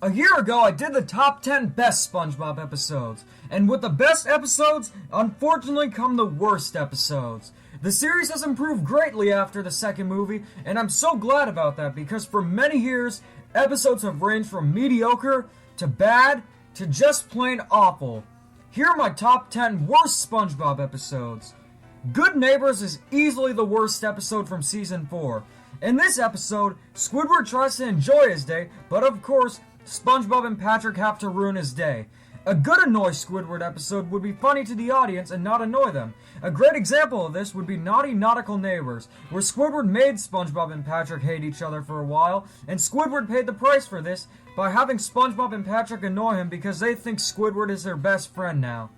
A year ago, I did the top 10 best SpongeBob episodes, and with the best episodes, unfortunately come the worst episodes. The series has improved greatly after the second movie, and I'm so glad about that because for many years, episodes have ranged from mediocre to bad to just plain awful. Here are my top 10 worst SpongeBob episodes. Good Neighbors is easily the worst episode from season 4. In this episode, Squidward tries to enjoy his day, but of course, SpongeBob and Patrick have to ruin his day. A good Annoy Squidward episode would be funny to the audience and not annoy them. A great example of this would be Naughty Nautical Neighbors, where Squidward made SpongeBob and Patrick hate each other for a while, and Squidward paid the price for this by having SpongeBob and Patrick annoy him because they think Squidward is their best friend now.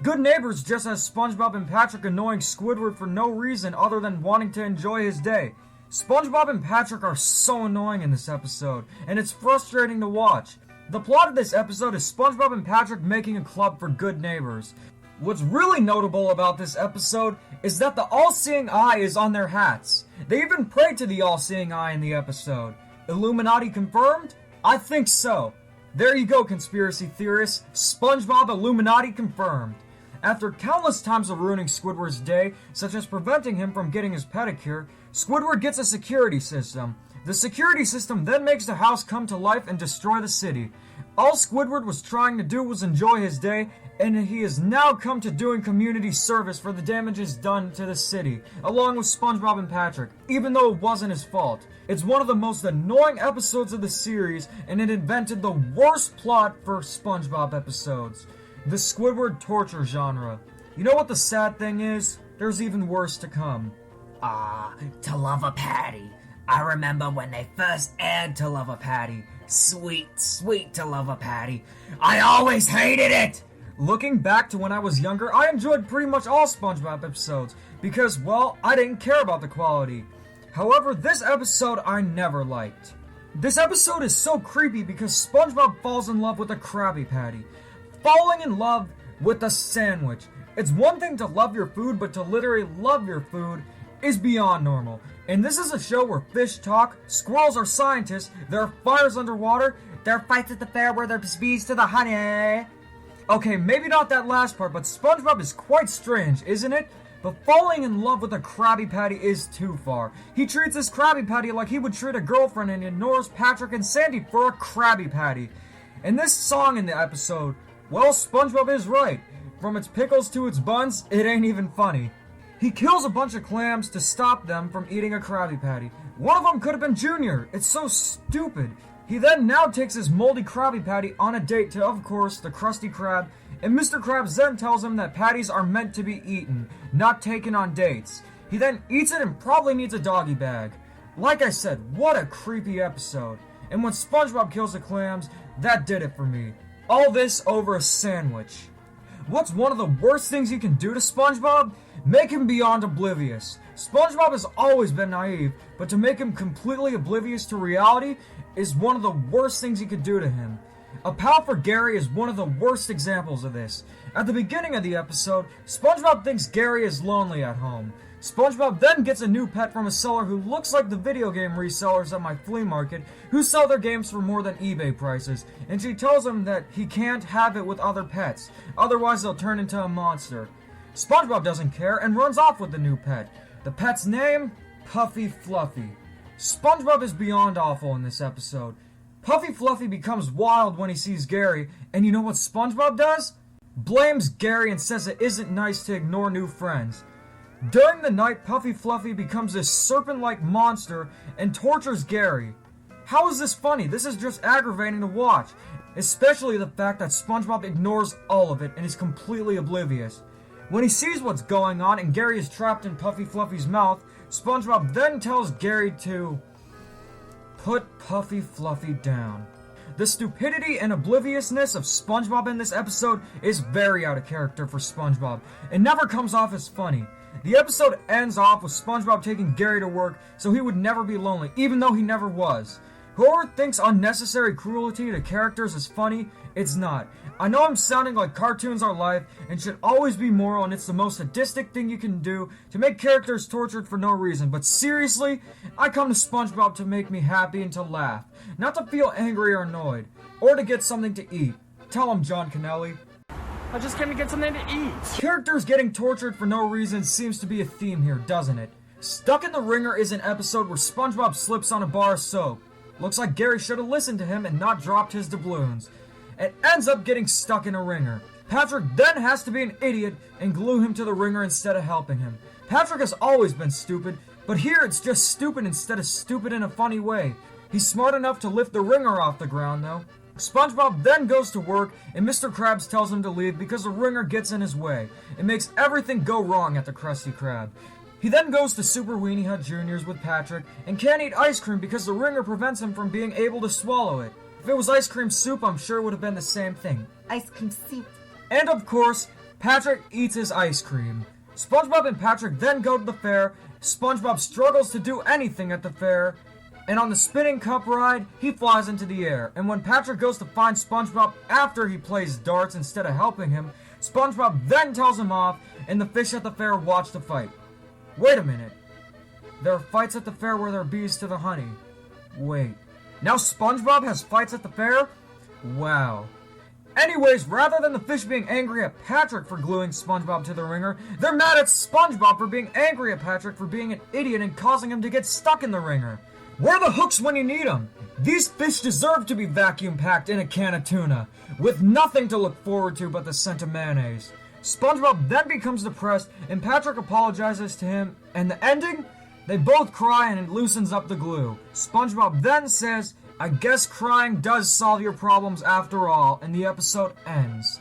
Good Neighbors just has SpongeBob and Patrick annoying Squidward for no reason other than wanting to enjoy his day. SpongeBob and Patrick are so annoying in this episode, and it's frustrating to watch. The plot of this episode is SpongeBob and Patrick making a club for good neighbors. What's really notable about this episode is that the all-seeing eye is on their hats. They even pray to the all-seeing eye in the episode. Illuminati confirmed? I think so. There you go, conspiracy theorists. SpongeBob Illuminati confirmed. After countless times of ruining Squidward's day, such as preventing him from getting his pedicure, Squidward gets a security system. The security system then makes the house come to life and destroy the city. All Squidward was trying to do was enjoy his day, and he has now come to doing community service for the damages done to the city, along with SpongeBob and Patrick, even though it wasn't his fault. It's one of the most annoying episodes of the series, and it invented the worst plot for SpongeBob episodes. The Squidward torture genre. You know what the sad thing is? There's even worse to come. To Love a Patty. I remember when they first aired To Love a Patty. Sweet, sweet To Love a Patty. I always hated it! Looking back to when I was younger, I enjoyed pretty much all SpongeBob episodes because, well, I didn't care about the quality. However, this episode I never liked. This episode is so creepy because SpongeBob falls in love with a Krabby Patty. Falling in love with a sandwich. It's one thing to love your food, but to literally love your food is beyond normal. And this is a show where fish talk, squirrels are scientists, there are fires underwater, there are fights at the fair where there's bees to the honey. Okay, maybe not that last part, but SpongeBob is quite strange, isn't it? But falling in love with a Krabby Patty is too far. He treats this Krabby Patty like he would treat a girlfriend and ignores Patrick and Sandy for a Krabby Patty. And this song in the episode, well, SpongeBob is right. From its pickles to its buns, it ain't even funny. He kills a bunch of clams to stop them from eating a Krabby Patty. One of them could have been Junior. It's so stupid. He then now takes his moldy Krabby Patty on a date to, of course, the Krusty Krab, and Mr. Krabs then tells him that patties are meant to be eaten, not taken on dates. He then eats it and probably needs a doggy bag. Like I said, what a creepy episode. And when SpongeBob kills the clams, that did it for me. All this over a sandwich. What's one of the worst things you can do to SpongeBob? Make him beyond oblivious. SpongeBob has always been naive, but to make him completely oblivious to reality is one of the worst things you could do to him. A pal for Gary is one of the worst examples of this. At the beginning of the episode, SpongeBob thinks Gary is lonely at home. SpongeBob then gets a new pet from a seller who looks like the video game resellers at my flea market who sell their games for more than eBay prices, and she tells him that he can't have it with other pets, otherwise they'll turn into a monster. SpongeBob doesn't care and runs off with the new pet. The pet's name? Puffy Fluffy. SpongeBob is beyond awful in this episode. Puffy Fluffy becomes wild when he sees Gary, and you know what SpongeBob does? Blames Gary and says it isn't nice to ignore new friends. During the night, Puffy Fluffy becomes this serpent-like monster and tortures Gary. How is this funny? This is just aggravating to watch, especially the fact that SpongeBob ignores all of it and is completely oblivious. When he sees what's going on and Gary is trapped in Puffy Fluffy's mouth, SpongeBob then tells Gary to put Puffy Fluffy down. The stupidity and obliviousness of SpongeBob in this episode is very out of character for SpongeBob. It never comes off as funny. The episode ends off with SpongeBob taking Gary to work so he would never be lonely, even though he never was. Whoever thinks unnecessary cruelty to characters is funny, it's not. I know I'm sounding like cartoons are life and should always be moral, and it's the most sadistic thing you can do to make characters tortured for no reason, but seriously, I come to SpongeBob to make me happy and to laugh, not to feel angry or annoyed. or to get something to eat. Tell him, John Kennelly. I just came to get something to eat. Characters getting tortured for no reason seems to be a theme here, doesn't it? Stuck in the Ringer is an episode where SpongeBob slips on a bar of soap. Looks like Gary should have listened to him and not dropped his doubloons. And ends up getting stuck in a ringer. Patrick then has to be an idiot and glue him to the ringer instead of helping him. Patrick has always been stupid, but here it's just stupid instead of stupid in a funny way. He's smart enough to lift the ringer off the ground though. SpongeBob then goes to work and Mr. Krabs tells him to leave because the ringer gets in his way. It makes everything go wrong at the Krusty Krab. He then goes to Super Weenie Hut Jr.'s with Patrick and can't eat ice cream because the ringer prevents him from being able to swallow it. If it was ice cream soup, I'm sure it would have been the same thing. Ice cream soup. And of course, Patrick eats his ice cream. SpongeBob and Patrick then go to the fair. SpongeBob struggles to do anything at the fair. And on the spinning cup ride, he flies into the air. And when Patrick goes to find SpongeBob after he plays darts instead of helping him, SpongeBob then tells him off, and the fish at the fair watch the fight. Wait a minute. There are fights at the fair where there are bees to the honey. Wait. Now SpongeBob has fights at the fair? Wow. Anyways, rather than the fish being angry at Patrick for gluing SpongeBob to the ringer, they're mad at SpongeBob for being angry at Patrick for being an idiot and causing him to get stuck in the ringer. Where are the hooks when you need them? These fish deserve to be vacuum packed in a can of tuna, with nothing to look forward to but the scent of mayonnaise. SpongeBob then becomes depressed and Patrick apologizes to him, and the ending? They both cry and it loosens up the glue. SpongeBob then says, I guess crying does solve your problems after all, and the episode ends.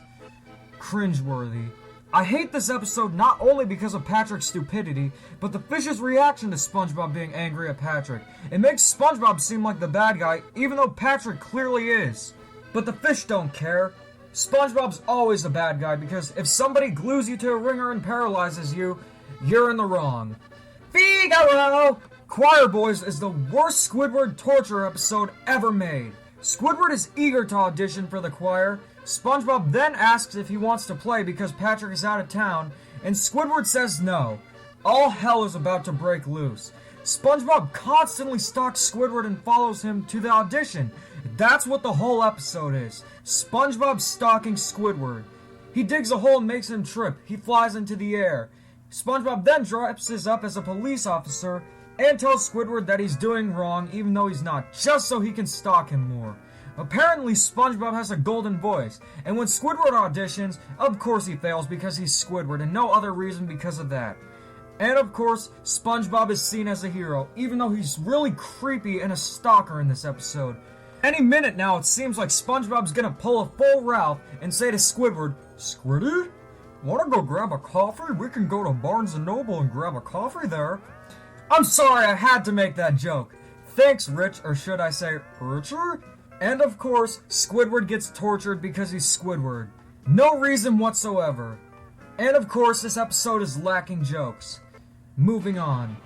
Cringeworthy. I hate this episode not only because of Patrick's stupidity, but the fish's reaction to SpongeBob being angry at Patrick. It makes SpongeBob seem like the bad guy, even though Patrick clearly is. But the fish don't care. SpongeBob's always the bad guy because if somebody glues you to a ringer and paralyzes you, you're in the wrong. Figaro! Choirboys is the worst Squidward torture episode ever made. Squidward is eager to audition for the choir. SpongeBob then asks if he wants to play because Patrick is out of town, and Squidward says no. All hell is about to break loose. SpongeBob constantly stalks Squidward and follows him to the audition. That's what the whole episode is. SpongeBob stalking Squidward. He digs a hole and makes him trip. He flies into the air. SpongeBob then dresses up as a police officer and tells Squidward that he's doing wrong even though he's not, just so he can stalk him more. Apparently, SpongeBob has a golden voice, and when Squidward auditions, of course he fails because he's Squidward, and no other reason because of that. And of course, SpongeBob is seen as a hero, even though he's really creepy and a stalker in this episode. Any minute now, it seems like SpongeBob's gonna pull a full Ralph and say to Squidward, Squiddy, wanna go grab a coffee? We can go to Barnes & Noble and grab a coffee there. I'm sorry, I had to make that joke. Thanks, Rich, or should I say, Richard? And of course, Squidward gets tortured because he's Squidward. No reason whatsoever. And of course, this episode is lacking jokes. Moving on.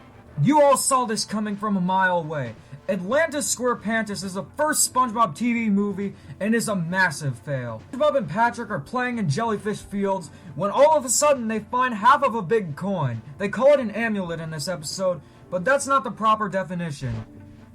You all saw this coming from a mile away. Atlantis SquarePantis is the first SpongeBob TV movie and is a massive fail. SpongeBob and Patrick are playing in Jellyfish Fields when all of a sudden they find half of a big coin. They call it an amulet in this episode, but that's not the proper definition.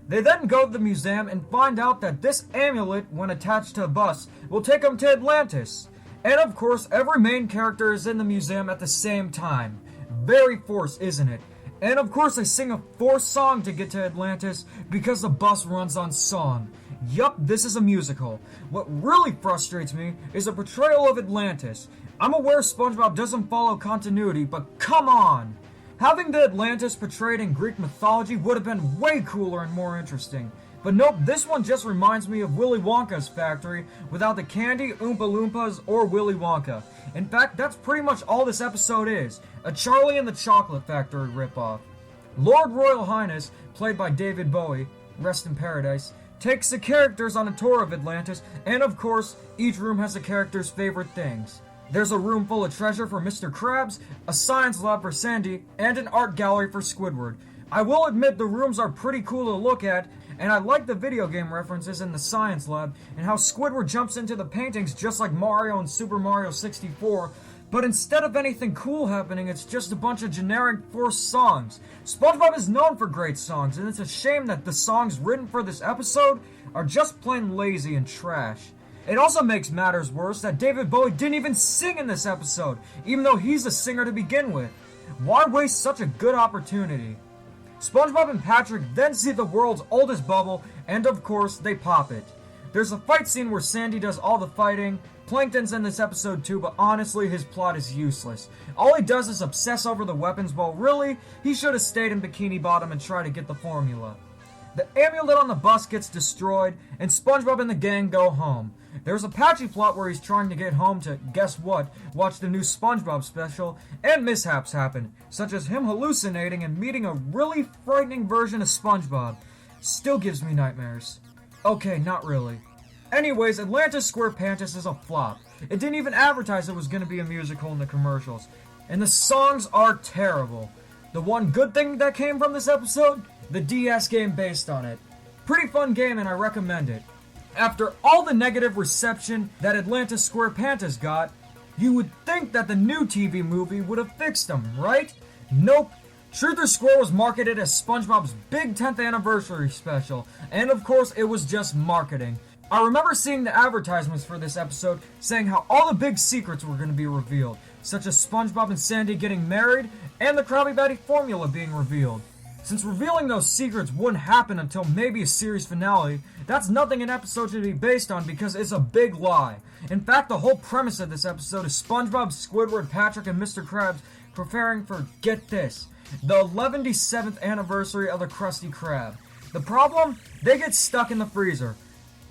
They then go to the museum and find out that this amulet, when attached to a bus, will take them to Atlantis. And of course, every main character is in the museum at the same time. Very forced, isn't it? And of course, they sing a forced song to get to Atlantis because the bus runs on song. Yup, this is a musical. What really frustrates me is the portrayal of Atlantis. I'm aware SpongeBob doesn't follow continuity, but come on! Having the Atlantis portrayed in Greek mythology would have been way cooler and more interesting. But nope, this one just reminds me of Willy Wonka's factory without the candy, Oompa Loompas, or Willy Wonka. In fact, that's pretty much all this episode is. A Charlie and the Chocolate Factory ripoff. Lord Royal Highness, played by David Bowie, rest in paradise, takes the characters on a tour of Atlantis, and of course, each room has the character's favorite things. There's a room full of treasure for Mr. Krabs, a science lab for Sandy, and an art gallery for Squidward. I will admit the rooms are pretty cool to look at, and I like the video game references in the science lab, and how Squidward jumps into the paintings just like Mario in Super Mario 64, But instead of anything cool happening, it's just a bunch of generic forced songs. SpongeBob is known for great songs, and it's a shame that the songs written for this episode are just plain lazy and trash. It also makes matters worse that David Bowie didn't even sing in this episode, even though he's a singer to begin with. Why waste such a good opportunity? SpongeBob and Patrick then see the world's oldest bubble, and of course, they pop it. There's a fight scene where Sandy does all the fighting. Plankton's in this episode too, but honestly, his plot is useless. All he does is obsess over the weapons, while really, he should have stayed in Bikini Bottom and tried to get the formula. The amulet on the bus gets destroyed, and SpongeBob and the gang go home. There's a patchy plot where he's trying to get home to, guess what, watch the new SpongeBob special, and mishaps happen, such as him hallucinating and meeting a really frightening version of SpongeBob. Still gives me nightmares. Okay, not really. Anyways, Atlantis SquarePantis is a flop. It didn't even advertise it was going to be a musical in the commercials. And the songs are terrible. The one good thing that came from this episode? The DS game based on it. Pretty fun game and I recommend it. After all the negative reception that Atlantis SquarePantis got, you would think that the new TV movie would have fixed them, right? Nope. Truth or Square was marketed as SpongeBob's big 10th anniversary special, and of course it was just marketing. I remember seeing the advertisements for this episode saying how all the big secrets were going to be revealed, such as SpongeBob and Sandy getting married, and the Krabby Patty formula being revealed. Since revealing those secrets wouldn't happen until maybe a series finale, that's nothing an episode should be based on because it's a big lie. In fact, the whole premise of this episode is SpongeBob, Squidward, Patrick, and Mr. Krabs preparing for, get this, the 117th anniversary of the Krusty Krab. The problem? They get stuck in the freezer.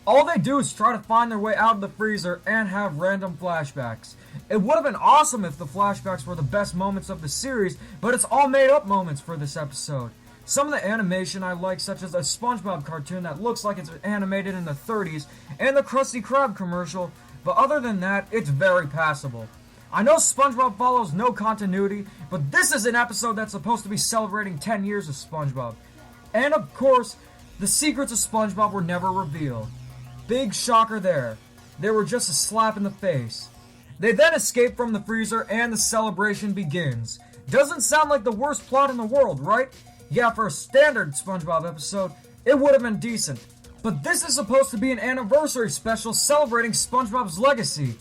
All they do is try to find their way out of the freezer and have random flashbacks. It would have been awesome if the flashbacks were the best moments of the series, but it's all made up moments for this episode. Some of the animation I like, such as a SpongeBob cartoon that looks like it's animated in the 30s, and the Krusty Krab commercial, but other than that, it's very passable. I know SpongeBob follows no continuity, but this is an episode that's supposed to be celebrating 10 years of SpongeBob. And of course, the secrets of SpongeBob were never revealed. Big shocker there. They were just a slap in the face. They then escape from the freezer and the celebration begins. Doesn't sound like the worst plot in the world, right? Yeah, for a standard SpongeBob episode, it would have been decent. But this is supposed to be an anniversary special celebrating SpongeBob's legacy.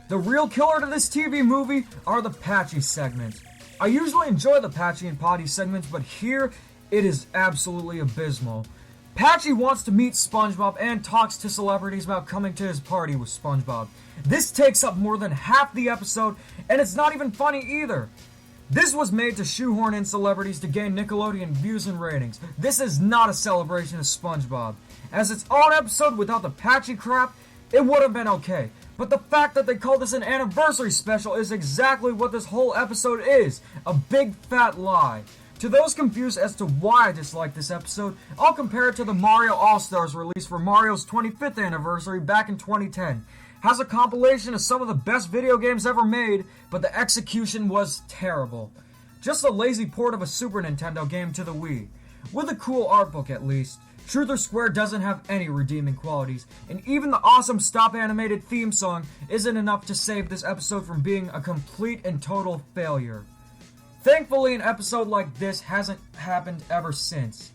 The real killer to this TV movie are the Patchy segments. I usually enjoy the Patchy and Potty segments, but here, it is absolutely abysmal. Patchy wants to meet SpongeBob and talks to celebrities about coming to his party with SpongeBob. This takes up more than half the episode, and it's not even funny either. This was made to shoehorn in celebrities to gain Nickelodeon views and ratings. This is not a celebration of SpongeBob. As its own episode without the Patchy crap, it would have been okay. But the fact that they call this an anniversary special is exactly what this whole episode is. A big fat lie. To those confused as to why I dislike this episode, I'll compare it to the Mario All-Stars release for Mario's 25th anniversary back in 2010. Has a compilation of some of the best video games ever made, but the execution was terrible. Just a lazy port of a Super Nintendo game to the Wii. With a cool art book at least. Truth or Square doesn't have any redeeming qualities, and even the awesome stop animated theme song isn't enough to save this episode from being a complete and total failure. Thankfully, an episode like this hasn't happened ever since.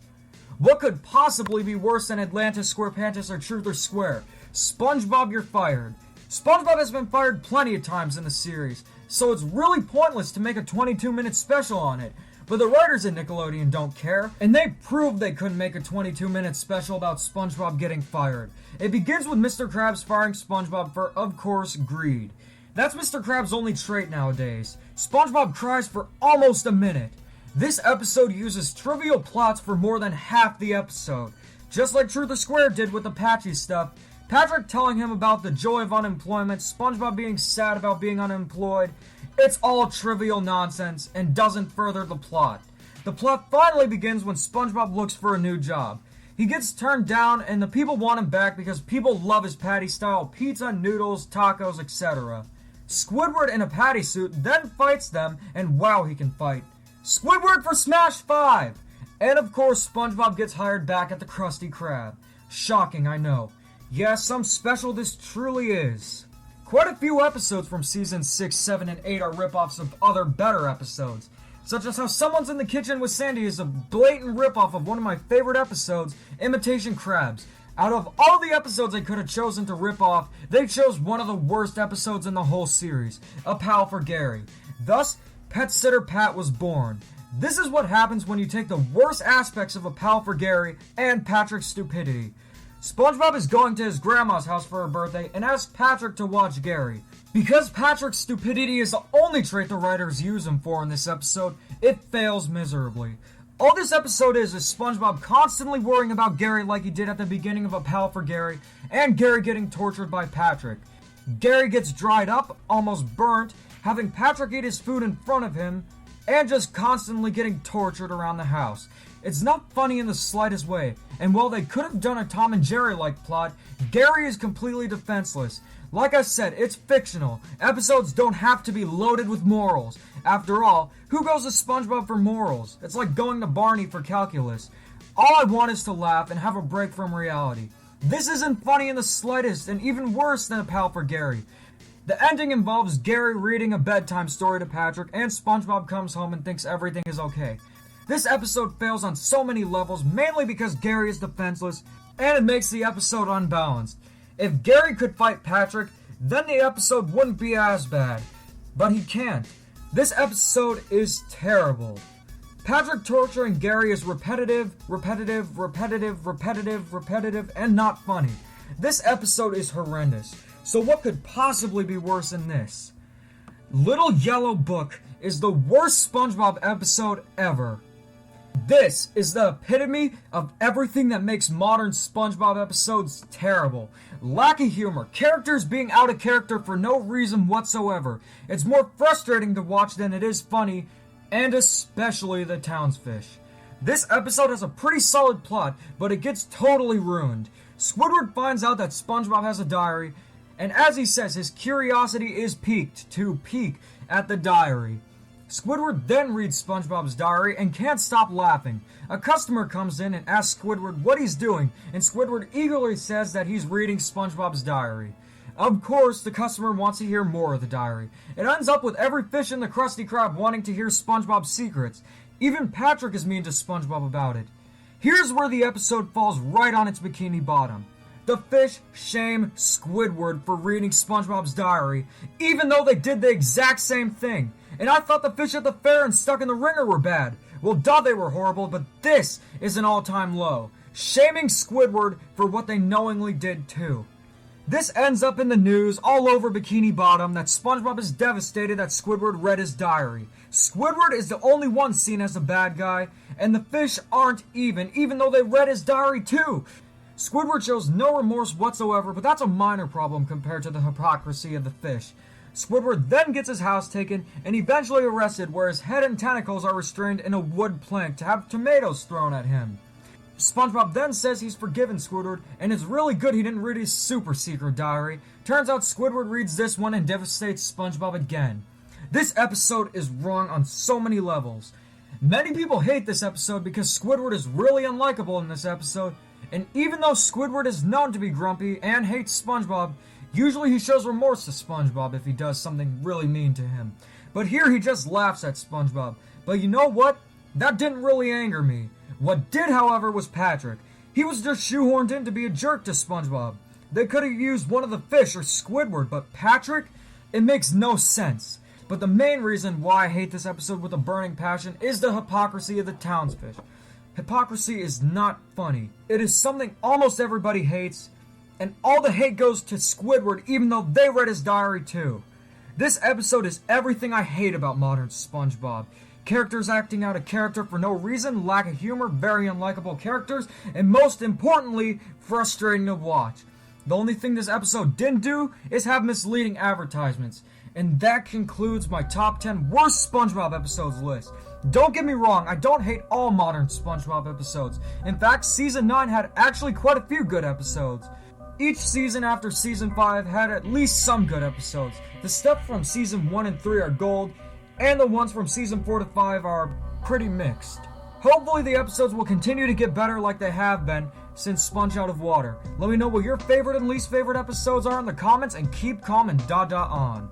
What could possibly be worse than Atlantis SquarePantis or Truth or Square? SpongeBob, you're fired. SpongeBob has been fired plenty of times in the series, so it's really pointless to make a 22-minute special on it. But the writers at Nickelodeon don't care, and they proved they couldn't make a 22-minute special about SpongeBob getting fired. It begins with Mr. Krabs firing SpongeBob for, of course, greed. That's Mr. Krabs' only trait nowadays. SpongeBob cries for almost a minute. This episode uses trivial plots for more than half the episode. Just like Truth or Square did with the Patchy stuff, Patrick telling him about the joy of unemployment, SpongeBob being sad about being unemployed. It's all trivial nonsense and doesn't further the plot. The plot finally begins when SpongeBob looks for a new job. He gets turned down and the people want him back because people love his patty-style pizza, noodles, tacos, etc. Squidward in a patty suit then fights them, and wow, he can fight. Squidward for Smash 5! And of course, SpongeBob gets hired back at the Krusty Krab. Shocking, I know. Yeah, some special this truly is. Quite a few episodes from seasons 6, 7, and 8 are ripoffs of other better episodes, such as how Someone's in the Kitchen with Sandy is a blatant ripoff of one of my favorite episodes, Imitation Crabs. Out of all the episodes they could have chosen to rip off, they chose one of the worst episodes in the whole series, A Pal for Gary. Thus, Pet Sitter Pat was born. This is what happens when you take the worst aspects of A Pal for Gary and Patrick's stupidity. SpongeBob is going to his grandma's house for her birthday and asks Patrick to watch Gary. Because Patrick's stupidity is the only trait the writers use him for in this episode, it fails miserably. All this episode is SpongeBob constantly worrying about Gary like he did at the beginning of A Pal for Gary, and Gary getting tortured by Patrick. Gary gets dried up, almost burnt, having Patrick eat his food in front of him, and just constantly getting tortured around the house. It's not funny in the slightest way, and while they could have done a Tom and Jerry-like plot, Gary is completely defenseless. Like I said, it's fictional. Episodes don't have to be loaded with morals. After all, who goes to SpongeBob for morals? It's like going to Barney for calculus. All I want is to laugh and have a break from reality. This isn't funny in the slightest, and even worse than A Pal for Gary. The ending involves Gary reading a bedtime story to Patrick, and SpongeBob comes home and thinks everything is okay. This episode fails on so many levels, mainly because Gary is defenseless, and it makes the episode unbalanced. If Gary could fight Patrick, then the episode wouldn't be as bad. But he can't. This episode is terrible. Patrick torturing Gary is repetitive, and not funny. This episode is horrendous. So what could possibly be worse than this? Little Yellow Book is the worst SpongeBob episode ever. This is the epitome of everything that makes modern SpongeBob episodes terrible. Lack of humor, characters being out of character for no reason whatsoever. It's more frustrating to watch than it is funny, and especially the Townsfish. This episode has a pretty solid plot, but it gets totally ruined. Squidward finds out that SpongeBob has a diary, and as he says, his curiosity is piqued to peek at the diary. Squidward then reads SpongeBob's diary and can't stop laughing. A customer comes in and asks Squidward what he's doing, and Squidward eagerly says that he's reading SpongeBob's diary. Of course, the customer wants to hear more of the diary. It ends up with every fish in the Krusty Krab wanting to hear SpongeBob's secrets. Even Patrick is mean to SpongeBob about it. Here's where the episode falls right on its bikini bottom. The fish shame Squidward for reading SpongeBob's diary, even though they did the exact same thing. And I thought the fish at the fair and Stuck in the Ringer were bad. Well, duh, they were horrible, but this is an all-time low. Shaming Squidward for what they knowingly did too. This ends up in the news all over Bikini Bottom that SpongeBob is devastated that Squidward read his diary. Squidward is the only one seen as a bad guy, and the fish aren't even though they read his diary too. Squidward shows no remorse whatsoever, but that's a minor problem compared to the hypocrisy of the fish. Squidward then gets his house taken and eventually arrested, where his head and tentacles are restrained in a wood plank to have tomatoes thrown at him. SpongeBob then says he's forgiven Squidward, and it's really good he didn't read his super secret diary. Turns out Squidward reads this one and devastates SpongeBob again. This episode is wrong on so many levels. Many people hate this episode because Squidward is really unlikable in this episode, and even though Squidward is known to be grumpy and hates SpongeBob, usually he shows remorse to SpongeBob if he does something really mean to him. But here he just laughs at SpongeBob. But you know what? That didn't really anger me. What did, however, was Patrick. He was just shoehorned in to be a jerk to SpongeBob. They could have used one of the fish or Squidward, but Patrick? It makes no sense. But the main reason why I hate this episode with a burning passion is the hypocrisy of the Townsfish. Hypocrisy is not funny. It is something almost everybody hates, and all the hate goes to Squidward even though they read his diary too. This episode is everything I hate about modern SpongeBob. Characters acting out of character for no reason, lack of humor, very unlikable characters, and most importantly, frustrating to watch. The only thing this episode didn't do is have misleading advertisements. And that concludes my top 10 worst SpongeBob episodes list. Don't get me wrong, I don't hate all modern SpongeBob episodes. In fact, Season 9 had actually quite a few good episodes. Each season after Season 5 had at least some good episodes. The stuff from Season 1 and 3 are gold, and the ones from Season 4 to 5 are pretty mixed. Hopefully the episodes will continue to get better like they have been, since Sponge Out of Water. Let me know what your favorite and least favorite episodes are in the comments, and keep calm and on.